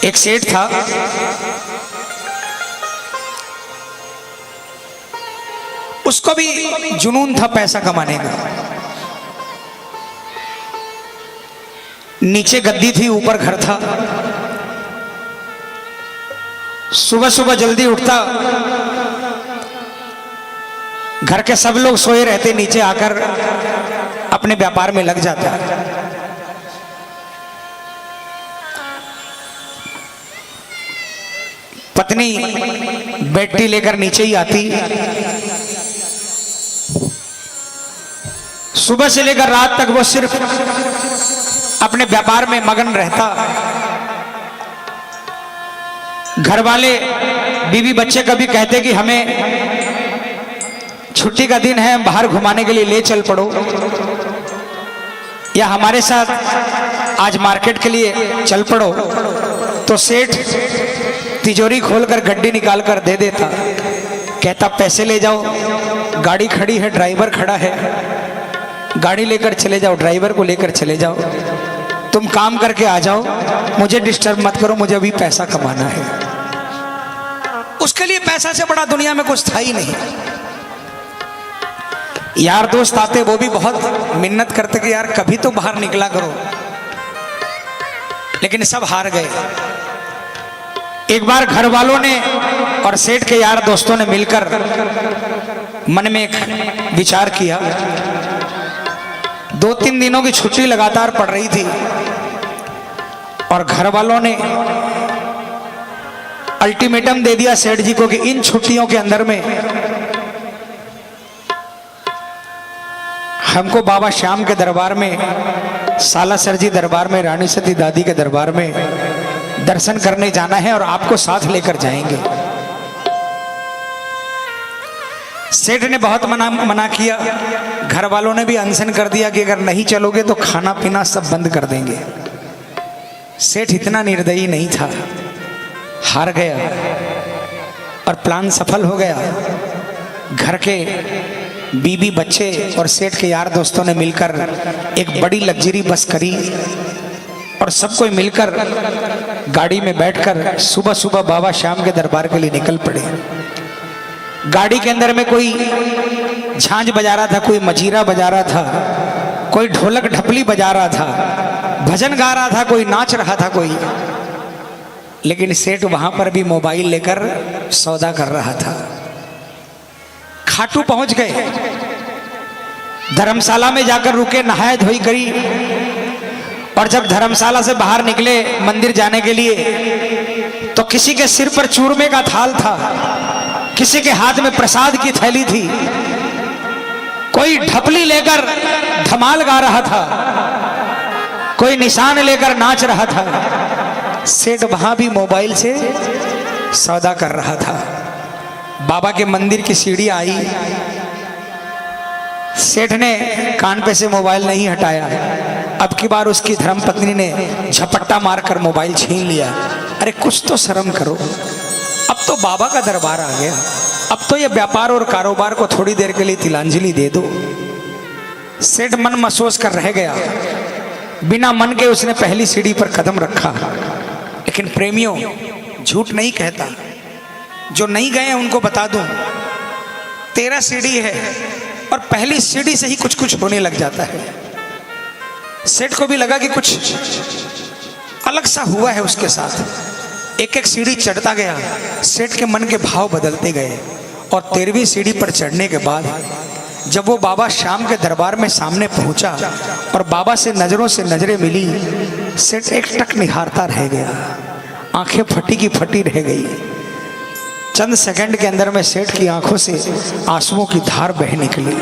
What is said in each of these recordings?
एक सेठ था, उसको भी जुनून था पैसा कमाने का। नीचे गद्दी थी, ऊपर घर था। सुबह सुबह जल्दी उठता, घर के सब लोग सोए रहते, नीचे आकर अपने व्यापार में लग जाता। पत्नी बेटी लेकर नीचे ही आती। सुबह से लेकर रात तक वो सिर्फ अपने व्यापार में मगन रहता। घर वाले बीवी बच्चे कभी कहते कि हमें छुट्टी का दिन है, बाहर घुमाने के लिए ले चल पड़ो, या हमारे साथ आज मार्केट के लिए चल पड़ो, तो सेठ तिजोरी खोलकर गड्डी निकालकर दे देता। कहता पैसे ले जाओ, गाड़ी खड़ी है, ड्राइवर खड़ा है, गाड़ी लेकर चले जाओ, ड्राइवर को लेकर चले जाओ, तुम काम करके आ जाओ, मुझे डिस्टर्ब मत करो, मुझे अभी पैसा कमाना है। उसके लिए पैसा से बड़ा दुनिया में कुछ था ही नहीं। यार दोस्त आते, वो भी बहुत मिन्नत करते कि यार कभी तो बाहर निकला करो, लेकिन सब हार गए। एक बार घर वालों ने और सेठ के यार दोस्तों ने मिलकर मन में एक विचार किया। 2-3 दिनों की छुट्टी लगातार पड़ रही थी और घर वालों ने अल्टीमेटम दे दिया सेठ जी को कि इन छुट्टियों के अंदर में हमको बाबा श्याम के दरबार में, सालासर जी दरबार में, रानी सती दादी के दरबार में दर्शन करने जाना है और आपको साथ लेकर जाएंगे। सेठ ने बहुत मना किया। घर वालों ने भी अनशन कर दिया कि अगर नहीं चलोगे तो खाना पीना सब बंद कर देंगे। सेठ इतना निर्दयी नहीं था, हार गया और प्लान सफल हो गया। घर के बीबी बच्चे और सेठ के यार दोस्तों ने मिलकर एक बड़ी लग्जरी बस करी और सब कोई मिलकर गाड़ी में बैठकर सुबह सुबह बाबा श्याम के दरबार के लिए निकल पड़े। गाड़ी के अंदर में कोई झांझ बजा रहा था, कोई मजीरा बजा रहा था, कोई ढोलक ढपली बजा रहा था, भजन गा रहा था, कोई नाच रहा था कोई। लेकिन सेठ वहां पर भी मोबाइल लेकर सौदा कर रहा था। खाटू पहुंच गए, धर्मशाला में जाकर रुके, नहाए धोई करी और जब धर्मशाला से बाहर निकले मंदिर जाने के लिए तो किसी के सिर पर चूरमे का थाल था, किसी के हाथ में प्रसाद की थैली थी, कोई ढपली लेकर धमाल गा रहा था, कोई निशान लेकर नाच रहा था। सेठ वहां भी मोबाइल से सौदा कर रहा था। बाबा के मंदिर की सीढ़ी आई, सेठ ने कान पे से मोबाइल नहीं हटाया। अब की बार उसकी धर्मपत्नी ने झपट्टा मारकर मोबाइल छीन लिया। अरे कुछ तो शर्म करो, अब तो बाबा का दरबार आ गया, अब तो ये व्यापार और कारोबार को थोड़ी देर के लिए तिलांजलि दे दो। सेठ मन महसूस कर रह गया। बिना मन के उसने पहली सीढ़ी पर कदम रखा। लेकिन प्रेमियों, झूठ नहीं कहता, जो नहीं गए उनको बता दूं, 13 सीढ़ी है और पहली सीढ़ी से ही कुछ कुछ होने लग जाता है। सेठ को भी लगा कि कुछ अलग सा हुआ है उसके साथ। एक एक सीढ़ी चढ़ता गया, सेठ के मन के भाव बदलते गए और 13वीं सीढ़ी पर चढ़ने के बाद जब वो बाबा श्याम के दरबार में सामने पहुंचा और बाबा से नजरों से नजरें मिली, सेठ एक टक निहारता रह गया, आंखें फटी की फटी रह गई। चंद सेकंड के अंदर में सेठ की आंखों से आंसुओं की धार बह निकली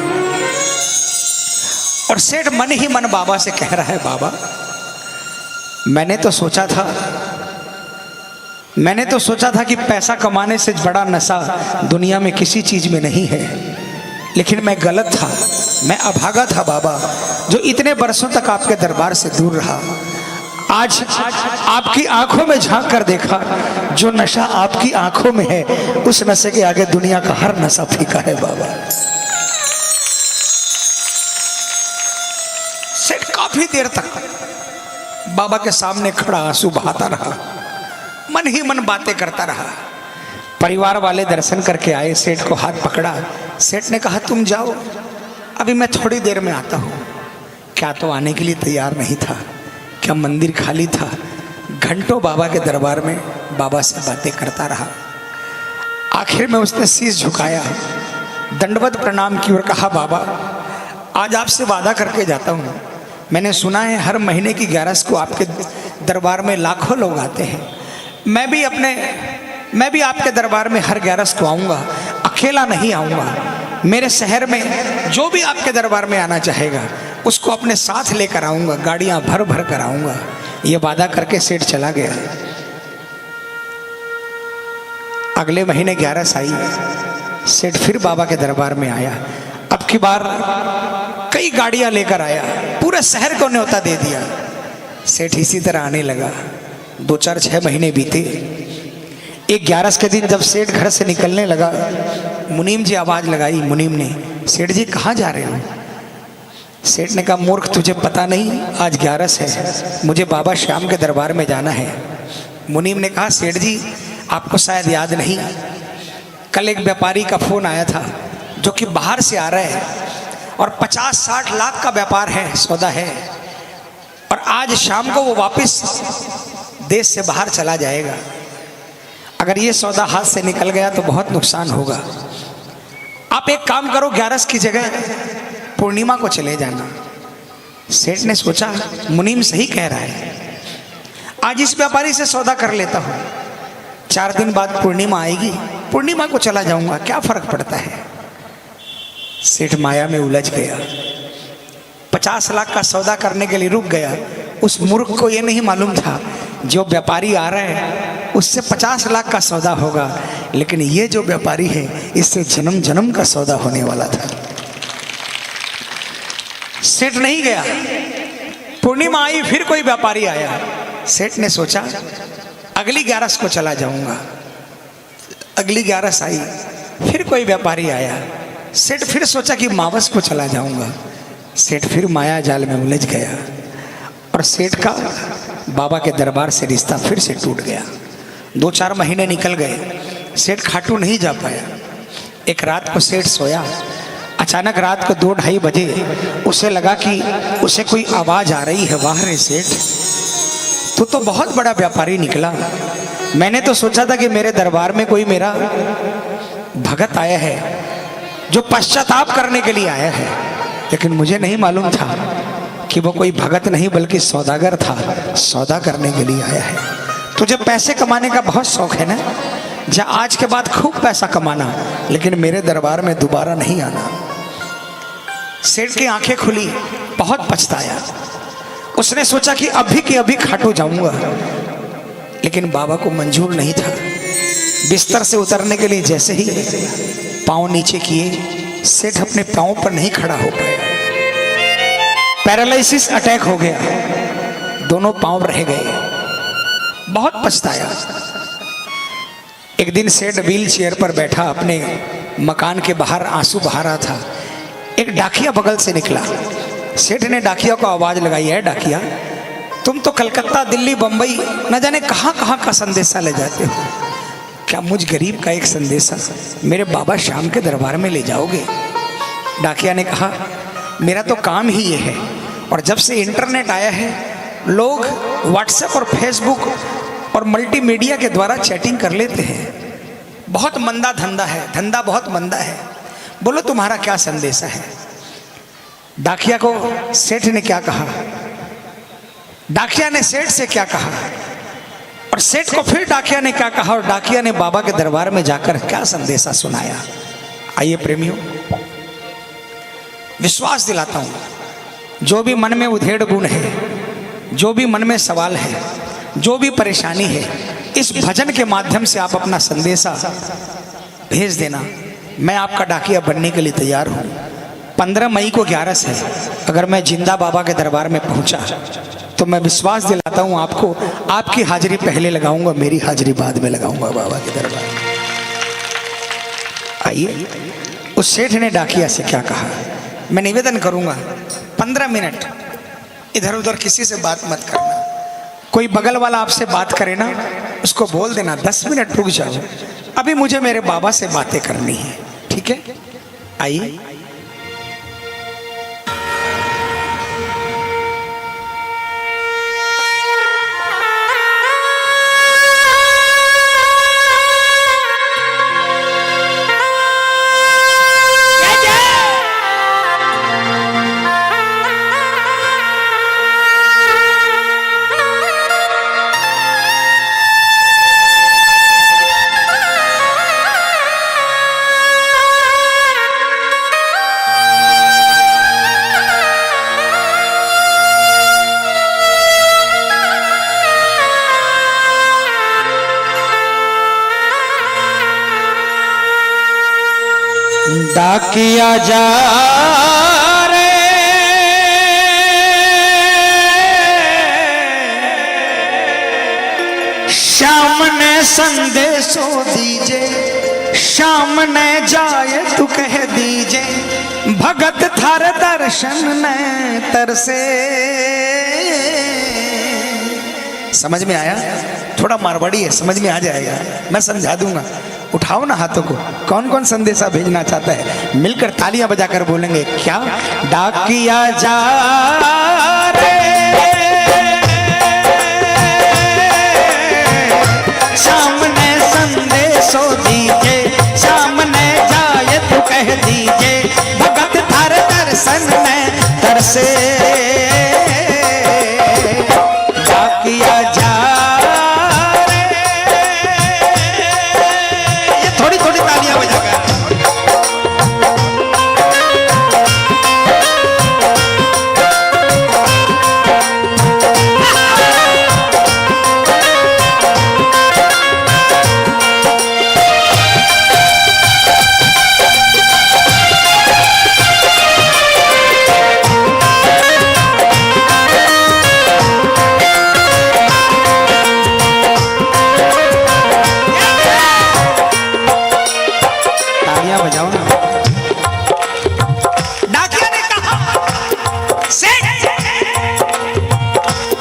और सेठ मन ही मन बाबा से कह रहा है, बाबा मैंने तो सोचा था कि पैसा कमाने से बड़ा नशा दुनिया में किसी चीज में नहीं है, लेकिन मैं गलत था, मैं अभागा था बाबा, जो इतने बरसों तक आपके दरबार से दूर रहा। आज आपकी आंखों में झांक कर देखा, जो नशा आपकी आंखों में है उस नशे के आगे दुनिया का हर नशा फीका है बाबा। सेठ काफी देर तक बाबा के सामने खड़ा आंसू बहाता रहा। मन ही मन बातें करता रहा। परिवार वाले दर्शन करके आए, सेठ को हाथ पकड़ा। सेठ ने कहा तुम जाओ, अभी मैं थोड़ी देर में आता हूँ। क्या तो आने के लिए तैयार नहीं था, क्या मंदिर खाली था। घंटों बाबा के दरबार में बाबा से बातें करता रहा। आखिर में उसने शीश झुकाया, दंडवत प्रणाम की और कहा बाबा आज आपसे वादा करके जाता हूँ। मैंने सुना है हर महीने की 11 को आपके दरबार में लाखों लोग आते हैं। मैं भी आपके दरबार में हर 11 को आऊँगा, अकेला नहीं आऊँगा। मेरे शहर में जो भी आपके दरबार में आना चाहेगा उसको अपने साथ लेकर आऊँगा, गाड़ियाँ भर भर कर आऊँगा। ये वादा करके सेठ चला गया। अगले महीने 11 आई, सेठ फिर बाबा के दरबार में आया। अब की बार कई गाड़ियां लेकर आया, पूरे शहर को न्योता दे दिया। सेठ इसी तरह आने लगा। 2, 4, 6 महीने बीते। एक 11 के दिन जब सेठ घर से निकलने लगा, मुनीम जी आवाज लगाई। मुनीम ने, सेठ जी कहाँ जा रहे हो? सेठ ने कहा मूर्ख तुझे पता नहीं आज 11 है, मुझे बाबा श्याम के दरबार में जाना है। मुनीम ने कहा सेठ जी आपको शायद याद नहीं, कल एक व्यापारी का फोन आया था जो कि बाहर से आ रहा है और 50-60 लाख का व्यापार है, सौदा है, और आज शाम को वो वापस देश से बाहर चला जाएगा। अगर ये सौदा हाथ से निकल गया तो बहुत नुकसान होगा। आप एक काम करो, 11 की जगह पूर्णिमा को चले जाना। सेठ ने सोचा मुनीम सही कह रहा है, आज इस व्यापारी से सौदा कर लेता हूँ, 4 दिन बाद पूर्णिमा आएगी, पूर्णिमा को चला जाऊंगा, क्या फर्क पड़ता है। सेठ माया में उलझ गया, 50 लाख का सौदा करने के लिए रुक गया। उस मूर्ख को यह नहीं मालूम था जो व्यापारी आ रहा है उससे 50 लाख का सौदा होगा, लेकिन ये जो व्यापारी है इससे जन्म जन्म का सौदा होने वाला था। सेठ नहीं गया। पूर्णिमा आई, फिर कोई व्यापारी आया। सेठ ने सोचा अगली 11 को चला जाऊंगा। अगली 11 आई, फिर कोई व्यापारी आया। सेठ फिर सोचा कि मावस को चला जाऊंगा। सेठ फिर माया जाल में उलझ गया और सेठ का बाबा के दरबार से रिश्ता फिर से टूट गया। 2-4 महीने निकल गए, सेठ खाटू नहीं जा पाया। एक रात को सेठ सोया, अचानक रात को 2-2:30 बजे उसे लगा कि उसे कोई आवाज आ रही है। वाह रे सेठ, तू तो बहुत बड़ा व्यापारी निकला। मैंने तो सोचा था कि मेरे दरबार में कोई मेरा भगत आया है जो पश्चाताप करने के लिए आया है, लेकिन मुझे नहीं मालूम था कि वो कोई भगत नहीं बल्कि सौदागर था, सौदा करने के लिए आया है। तुझे पैसे कमाने का बहुत शौक है ना, जा आज के बाद खूब पैसा कमाना, लेकिन मेरे दरबार में दोबारा नहीं आना। सेठ की आंखें खुली, बहुत पछताया। उसने सोचा कि अभी के अभी खाटू जाऊंगा, लेकिन बाबा को मंजूर नहीं था। बिस्तर से उतरने के लिए जैसे ही पांव नीचे किए, सेठ अपने पांव पर नहीं खड़ा हो पाया। पैरालिसिस अटैक हो गया, दोनों पांव रह गए। बहुत पछताया। एक दिन सेठ व्हील चेयर पर बैठा अपने मकान के बाहर आंसू बहा रहा था। एक डाकिया बगल से निकला। सेठ ने डाकिया को आवाज लगाई, है डाकिया, तुम तो कलकत्ता, दिल्ली, बंबई न जाने कहां कहां का संदेशा ले जाते हो, क्या मुझ गरीब का एक संदेशा मेरे बाबा श्याम के दरबार में ले जाओगे? डाकिया ने कहा मेरा तो काम ही ये है, और जब से इंटरनेट आया है लोग व्हाट्सएप और फेसबुक और मल्टीमीडिया के द्वारा चैटिंग कर लेते हैं। बहुत मंदा धंधा है, धंधा बहुत मंदा है, बोलो तुम्हारा क्या संदेशा है? डाकिया को सेठ ने क्या कहा, डाकिया ने सेठ से क्या कहा, और सेठ को फिर डाकिया ने क्या कहा, और डाकिया ने बाबा के दरबार में जाकर क्या संदेशा सुनाया। आइए प्रेमियों, विश्वास दिलाता हूं, जो भी मन में उधेड़ गुण है, जो भी मन में सवाल है, जो भी परेशानी है, इस भजन के माध्यम से आप अपना संदेशा भेज देना। मैं आपका डाकिया बनने के लिए तैयार हूं। 15 मई को 11 है। अगर मैं जिंदा बाबा के दरबार में पहुंचा तो मैं विश्वास दिलाता हूं आपको, आपकी हाजिरी पहले लगाऊंगा, मेरी हाजिरी बाद में लगाऊंगा बाबा के दरबार। आइए, उस सेठ ने डाकिया से क्या कहा। मैं निवेदन करूंगा 15 मिनट इधर उधर किसी से बात मत करना, कोई बगल वाला आपसे बात करे ना, उसको बोल देना 10 मिनट रुक जाओ, अभी मुझे मेरे बाबा से बातें करनी है, ठीक है? आइए। डाकिया जा रे शाम ने संदेशो दीजे, शाम ने जाए तू कह दीजे, भगत थार दर्शन ने तरसे। समझ में आया? थोड़ा मारवाड़ी है, समझ में आ जाएगा, मैं समझा दूंगा। उठाओ ना हाथों को, कौन कौन संदेशा भेजना चाहता है? मिलकर तालियां बजाकर बोलेंगे क्या? डाकिया जा रे सामने संदेशो दीजे, सामने जाए तू कह दीजे, भगत थार दर्शन में तरसे। डाकिया जा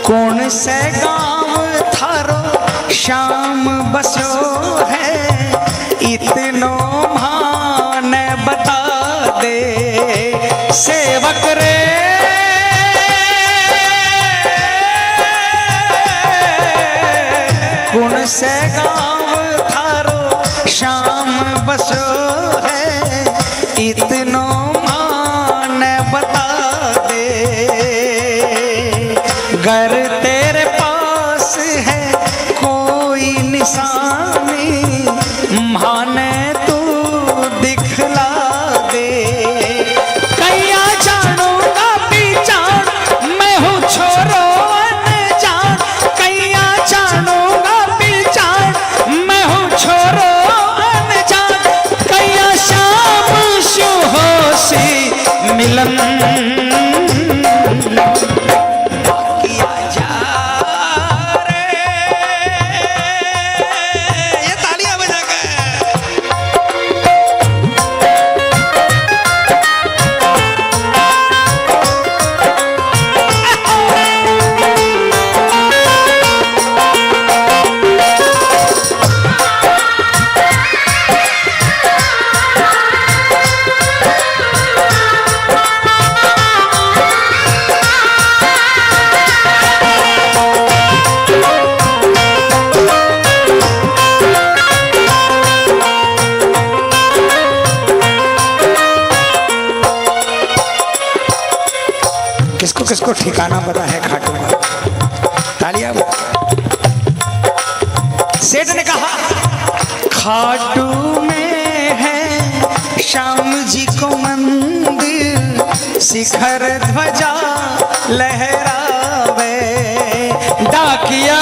कौन से गांव थारो शाम बसो है, इतनो मान बता दे सेवक रे। कौन से गांव थारो शाम बसो है, इतनो मान बता दे। घर तेरे पास है कोई निशानी, माने तू दिखला दे। कैया जानूंगा पहचान, मैं हूँ छोरो अनजान। कैया जानूंगा पहचान, मैं हूँ छोरो अनजान। कैया शाम शु होसी मिलन। किसको किसको ठिकाना पता है खाटू का? तालियां। सेठ ने कहा खाटू में है श्याम जी को मंदिर, शिखर ध्वजा लहरावे। डाकिया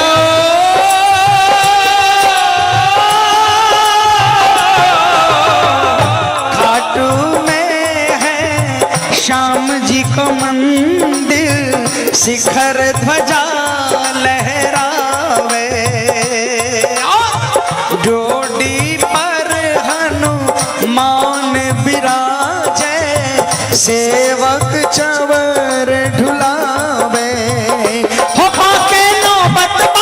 खाटू में है श्याम जी को मंदिर, शिखर ध्वजा लहरावे। डोडी पर हनुमान विराजे, सेवक चवर ढुलावे। हो के नौबत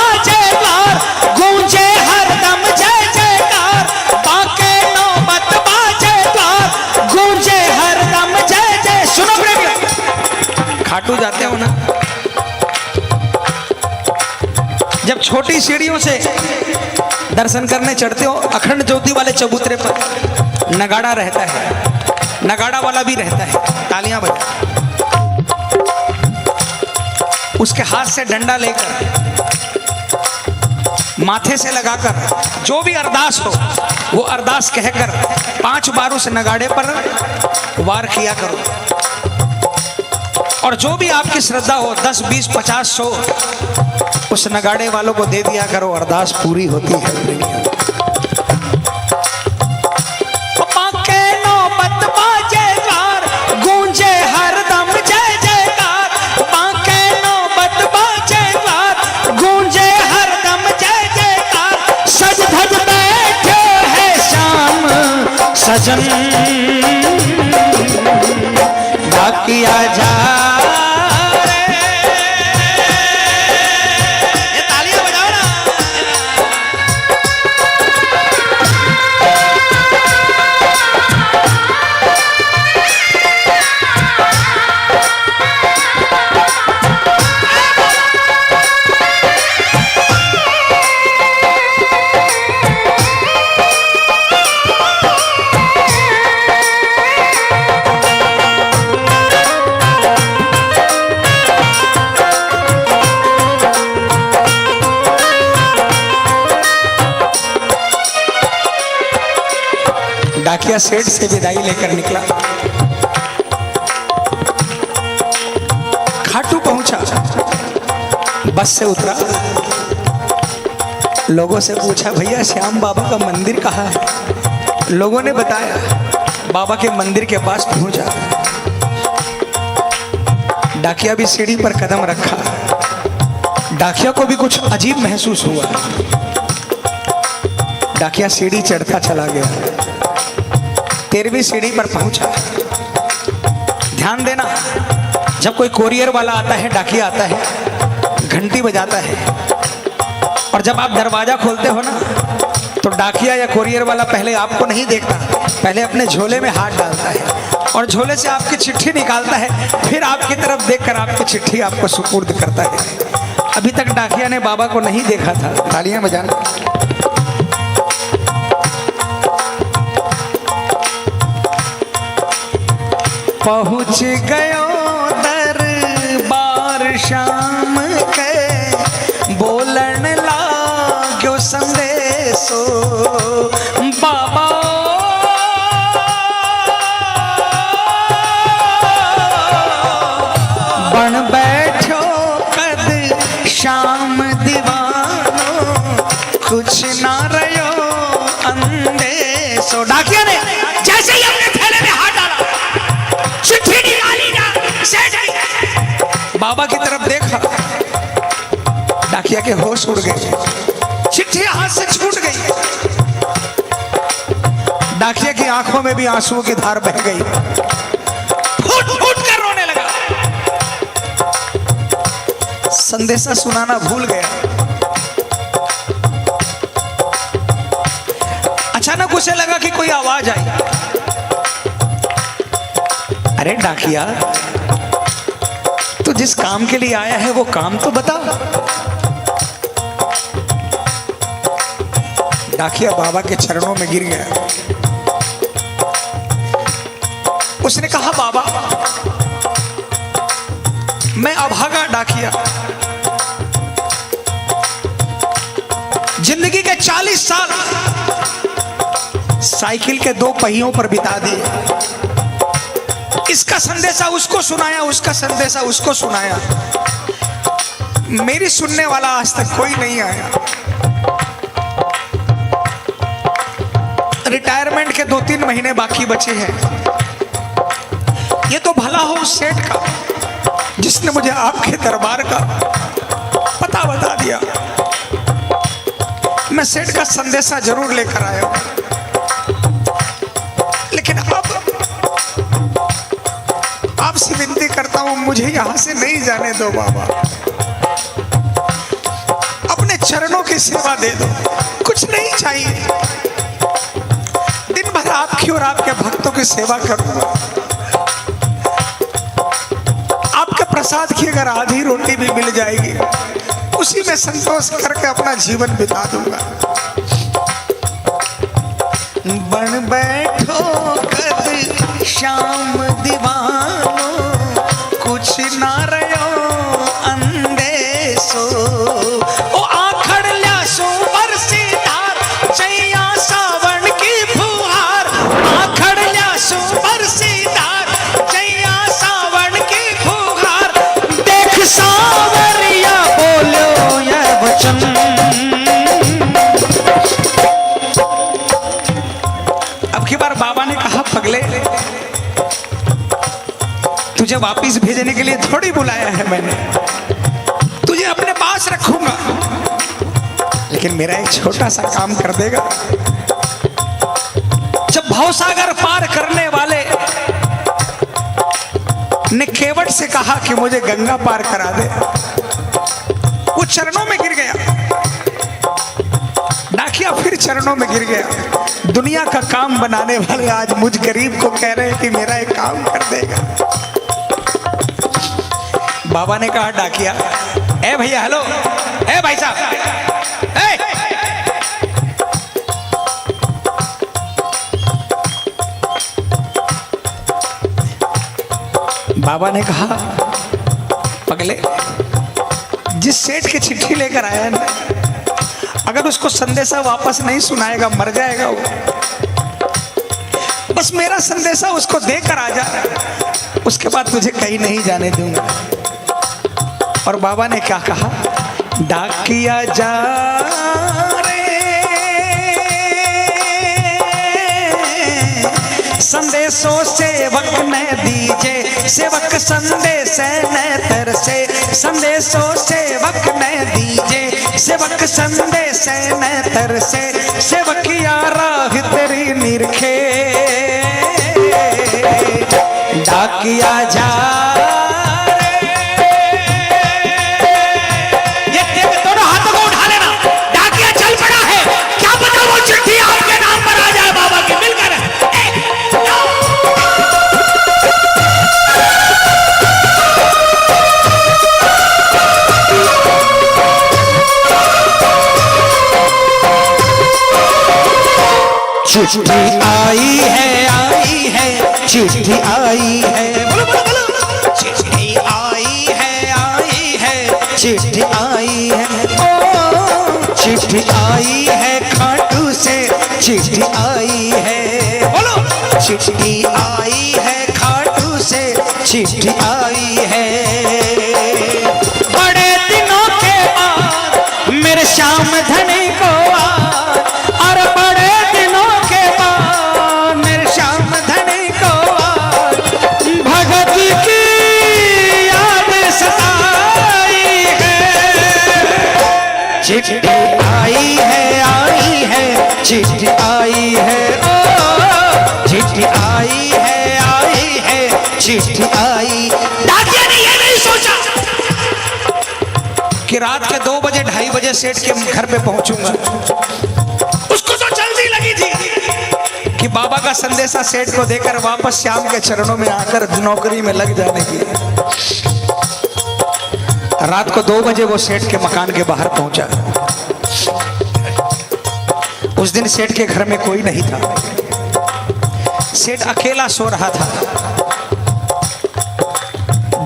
जब छोटी सीढ़ियों से दर्शन करने चढ़ते हो, अखंड ज्योति वाले चबूतरे पर नगाड़ा रहता है, नगाड़ा वाला भी रहता है, तालियां बजा, उसके हाथ से डंडा लेकर माथे से लगाकर जो भी अरदास हो वो अरदास कहकर 5 बार उस नगाड़े पर वार किया करो, और जो भी आपकी श्रद्धा हो 10, 20, 50, 100 उस नगाड़े वालों को दे दिया करो, अरदास पूरी होती है। गूंजे हरदम जय जयकार, बांके नौबत बाजेदार, गूंजे हरदम जय जयकार, सज धज बैठे है श्याम सजन, डाकिया जा डाकिया सेठ से विदाई लेकर निकला, खाटू पहुंचा, बस से उतरा, लोगों से पूछा भैया श्याम बाबा का मंदिर कहाँ है? लोगों ने बताया बाबा के मंदिर के पास पहुंचा। डाकिया भी सीढ़ी पर कदम रखा, डाकिया को भी कुछ अजीब महसूस हुआ, डाकिया सीढ़ी चढ़ता चला गया, 13वीं सीढ़ी पर पहुंचा। ध्यान देना, जब कोई कोरियर वाला आता है, डाकिया आता है, घंटी बजाता है, और जब आप दरवाजा खोलते हो ना तो डाकिया या कोरियर वाला पहले आपको नहीं देखता, पहले अपने झोले में हाथ डालता है और झोले से आपकी चिट्ठी निकालता है, फिर आपकी तरफ देखकर आपकी चिट्ठी आपको सुपुर्द करता है। अभी तक डाकिया ने बाबा को नहीं देखा था, तालियां बजाना। पहुँच गयो दरबार श्याम के, बोलन लाग्यो संदेशो, बाबा बन बैठो कद श्याम दीवानो, कुछ ना रयो अंदेशो। डाकिया ने जैसे ही अपने थैले में हाथ डाला, चिट्ठी निकाली ना, बाबा की तरफ देखा, डाकिया के होश उड़ गए, चिट्ठी हाथ से छूट गई, डाकिया की आंखों में भी आंसुओं की धार बह गई, फूट फूट कर रोने लगा, संदेशा सुनाना भूल गया। अचानक उसे लगा कि कोई आवाज आई, अरे डाकिया, तू जिस काम के लिए आया है वो काम तो बता। डाकिया बाबा के चरणों में गिर गया, उसने कहा बाबा, मैं अभागा डाकिया, जिंदगी के 40 साल साइकिल के 2 पहियों पर बिता दिए, इसका संदेशा उसको सुनाया, उसका संदेशा उसको सुनाया, मेरी सुनने वाला आज तक कोई नहीं आया। रिटायरमेंट के 2-3 महीने बाकी बचे हैं, ये तो भला हो उस सेठ का जिसने मुझे आपके दरबार का पता बता दिया। मैं सेठ का संदेशा जरूर लेकर आया हूं, लेकिन अब आपसे विनती करता हूं, मुझे यहां से नहीं जाने दो बाबा, अपने चरणों की सेवा दे दो, कुछ नहीं चाहिए, दिन भर आपकी और आपके भक्तों की सेवा करूंगा, आपके प्रसाद की अगर आधी रोटी भी मिल जाएगी उसी में संतोष करके अपना जीवन बिता दूंगा। बन बैठो कद शाम दीवानो, कुछ ना रहो अंदेशो। ओ आखड़ ल्यासो बरसी धार, चैया सावन की फुहार। आखड़ ल्यासो बरसी धार, चैया सावन की फुहार। देख सावरिया बोलो यह वचन। अब की बार बाबा ने कहा, पगले तुझे वापिस भेजने के लिए थोड़ी बुलाया है मैंने, तुझे अपने पास रखूंगा, लेकिन मेरा एक छोटा सा काम कर देगा। जब भवसागर पार करने वाले ने केवट से कहा कि मुझे गंगा पार करा दे, वो चरणों में गिर गया। डाकिया फिर चरणों में गिर गया। दुनिया का काम बनाने वाले आज मुझ गरीब को कह रहे हैं कि मेरा एक काम कर देगा। बाबा ने कहा, डाकिया, ए भैया, हेलो, ए भाई साहब, ए! बाबा ने कहा, पगले, जिस सेठ की चिट्ठी लेकर आया है ना, अगर उसको संदेशा वापस नहीं सुनाएगा मर जाएगा वो। बस मेरा संदेशा उसको देकर आ जा, उसके बाद तुझे कहीं नहीं जाने दूंगा। और बाबा ने क्या कहा, डाकिया जा रे, संदेशों सेवक ने दीजे, सेवक संदेश न तरसे। संदेशों सेवक ने दीजे, सेवक संदेश न तरसे। सेवकिया राह तेरी निरखे, डाकिया जा। चिट्ठी आई है, चिट्ठी आई है, बोलो बोलो बोलो। चिट्ठी आई है, चिट्ठी आई है, ओ चिट्ठी आई है खाटू से, चिट्ठी आई है, बोलो। चिट्ठी आई है खाटू से, चिट्ठी आई है। बड़े दिनों के बाद मेरे श्याम धनी को आज, और बड़े चिट्ठी आई है, चिट्ठी आई है, ओ चिट्ठी आई है, चिट्ठी आई। डाकिया ने ये नहीं सोचा कि रात के 2 बजे 2:30 बजे सेठ के घर पे पहुंचूंगा। उसको तो जल्दी लगी थी कि बाबा का संदेशा सेठ को देकर वापस श्याम के चरणों में आकर नौकरी में लग जाने की। रात को 2 बजे वो सेठ के मकान के बाहर पहुंचा। उस दिन सेठ के घर में कोई नहीं था, सेठ अकेला सो रहा था।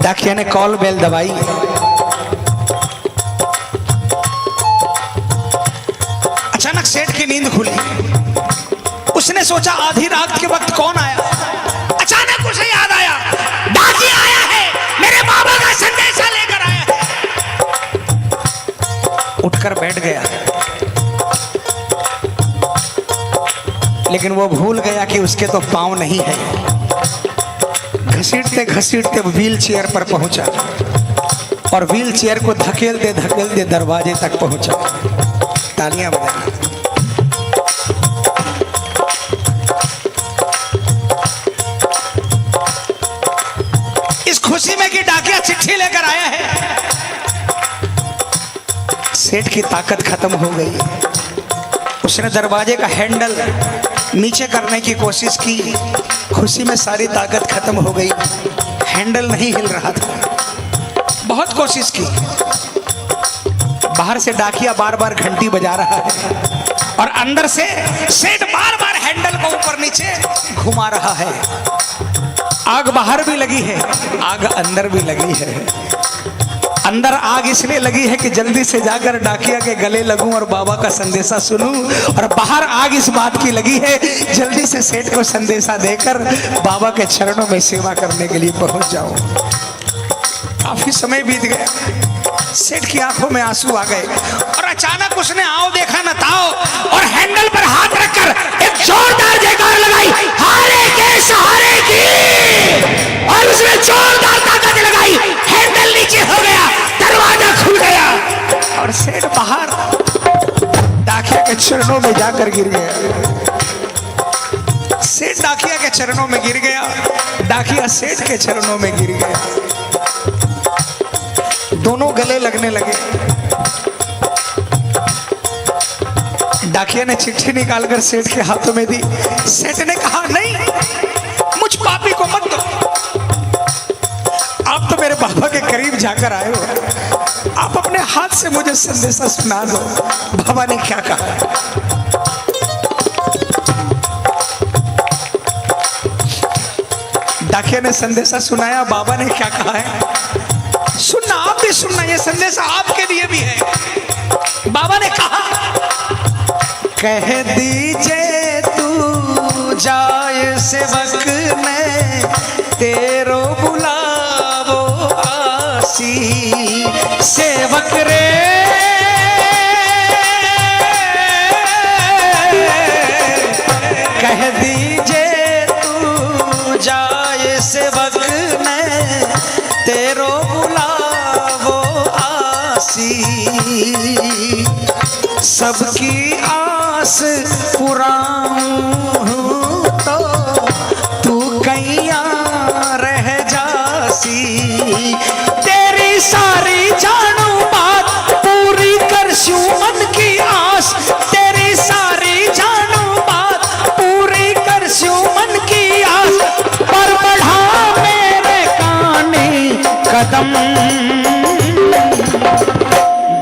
डाकिया ने कॉल बेल दबाई। अचानक सेठ की नींद खुली। उसने सोचा आधी रात के वक्त कौन आया। अचानक उसे याद आया, डाकिया आया है, मेरे बाबा का संदेशा लेकर आया है। उठकर बैठ गया, लेकिन वो भूल गया कि उसके तो पांव नहीं है। घसीटते घसीटते व्हील चेयर पर पहुंचा और व्हील चेयर को धकेलते धकेलते दरवाजे तक पहुंचा। तालियां बजाना। इस खुशी में कि डाकिया चिट्ठी लेकर आया है, सेठ की ताकत खत्म हो गई। उसने दरवाजे का हैंडल नीचे करने की कोशिश की, खुशी में सारी ताकत खत्म हो गई। हैंडल नहीं हिल रहा था, बहुत कोशिश की। बाहर से डाकिया बार बार घंटी बजा रहा है और अंदर से सेठ बार बार हैंडल को ऊपर नीचे घुमा रहा है। आग बाहर भी लगी है, आग अंदर भी लगी है। अंदर आग इसलिए लगी है कि जल्दी से जाकर डाकिया के गले लगूं और बाबा का संदेशा सुनूं, और बाहर आग इस बात की लगी है जल्दी से सेठ को संदेशा देकर बाबा के चरणों में सेवा करने के लिए पहुंच जाऊं। काफी समय बीत गया, सेठ की आंखों में आंसू आ गए और अचानक उसने आओ देखा न ताओ और हैंडल पर हाथ रखकर एक जोरदार जयकार लगाई, हारे के सहारे की, और उसने जोरदार ताकत लगाई, हैंडल नीचे हो गया, दरवाजा खुल गया और सेठ बाहर डाकिया के चरणों में जाकर गिर गया। सेठ डाकिया के चरणों में गिर गया, डाकिया सेठ के चरणों में गिर गया। दोनों गले लगने लगे। डाकिया ने चिट्ठी निकालकर सेठ के हाथों में दी। सेठ ने कहा, नहीं, मुझ पापी को मत दो, आप तो मेरे बाबा के करीब जाकर आए हो, आप अपने हाथ से मुझे संदेशा सुना दो। बाबा ने क्या कहा? डाकिया ने संदेशा सुनाया। बाबा ने क्या कहा है सुनना, आप भी सुनना, ये संदेशा आपके लिए भी है। बाबा ने कहा, कह दीजिए तू जाए सेवक ने तेरो बुलावो आसी, सेवक रे कह दीजिए तू जाए सेवक ने तेरो बुलावो आसी, सबकी आस पुराऊं तो तू कैया रह जासी, तेरी सारी जानू बात पूरी करशूं मन की आस, तेरी सारी जानू बात पूरी करशूं मन की आस, पर बढ़ा मेरे काने कदम।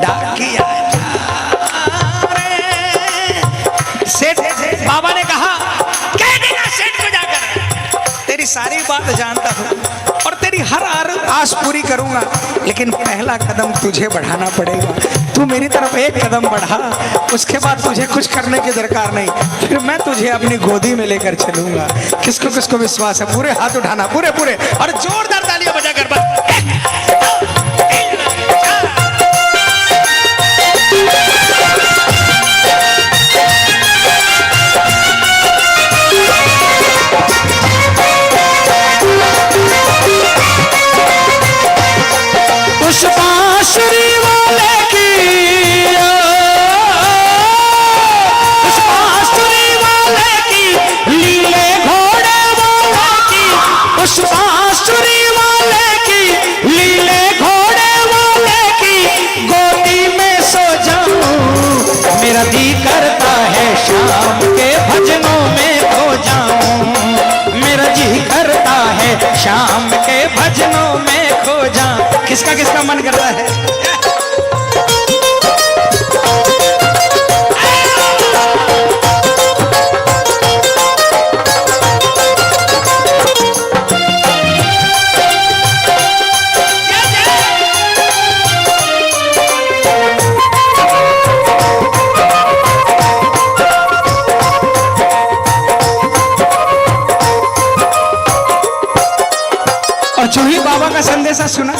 डाकिया सेठ, बाबा ने कहा, कह देना सेठ को जाकर, तेरी सारी बात जानता हूं और तेरी हर आस पूरी करूंगा, लेकिन पहला कदम तुझे बढ़ाना पड़ेगा। तू मेरी तरफ एक कदम बढ़ा, उसके बाद तुझे कुछ करने की दरकार नहीं, फिर मैं तुझे अपनी गोदी में लेकर चलूंगा। किसको किसको विश्वास है? पूरे हाथ उठाना, पूरे पूरे, और जोरदार तालियां बजाकर बस। पुष्पांजलि वाले की, पुष्पांजलि वाले की, लीले घोड़े वाले की, पुष्पांजलि वाले की, लीले घोड़े वाले की, गोदी में सो जाऊं, मेरा दिल करता है शाम के भजनों में खो जाऊं, मेरा जी करता है शाम के भजनों में खो जाऊं। किसका किसका मन करता है? और जो ही बाबा का संदेशा सुना,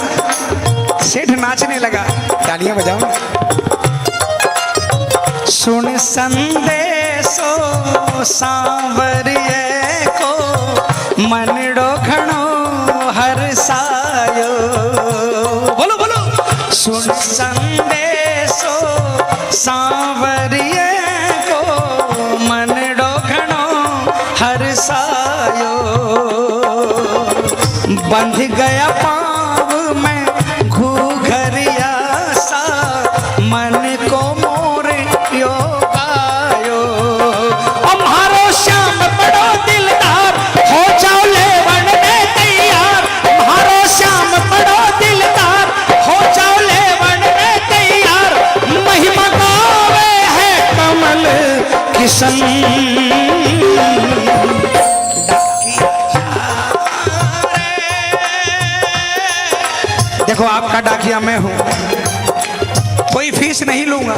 सेठ नाचने लगा। तालियां बजाओ। सुन संदेशो सांवरिये को मनड़ो घणो हरसायो, बोलो बोलो। सुन संदेशो सांवरिये को मनड़ो घणो हरसायो, बंध गया पाँव में घूघरिया सा, मन को मोर यो गायो, हमारो श्याम बड़ो दिलदार, हो जाओ लेवन में तैयार, हमारो श्याम बड़ो दिलदार, हो जाओ लेवन में तैयार, दर्शन। देखो आपका डाकिया मैं हूं, कोई फीस नहीं लूंगा।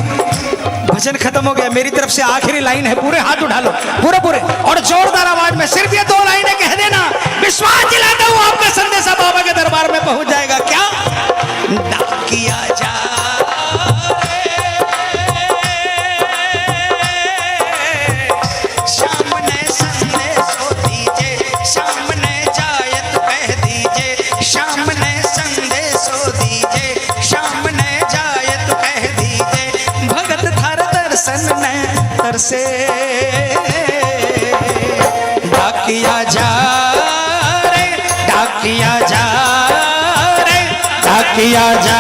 भजन खत्म हो गया, मेरी तरफ से आखिरी लाइन है, पूरे हाथ उठा लो, पूरे पूरे और जोरदार आवाज में सिर्फ ये 2 लाइनें कह देना, विश्वास दिलाता हूं आपका संदेशा बाबा के दरबार में पहुंच जाएगा। क्या? डाकिया जा सामने संदेशो दीजे, सामने जायत कह दीजे, सामने संदेशो दीजे, सामने जायत कह दीजे, भगत थार दर्शन में तरसे। डाकिया जा रे, डाकिया जा रे, डाकिया जा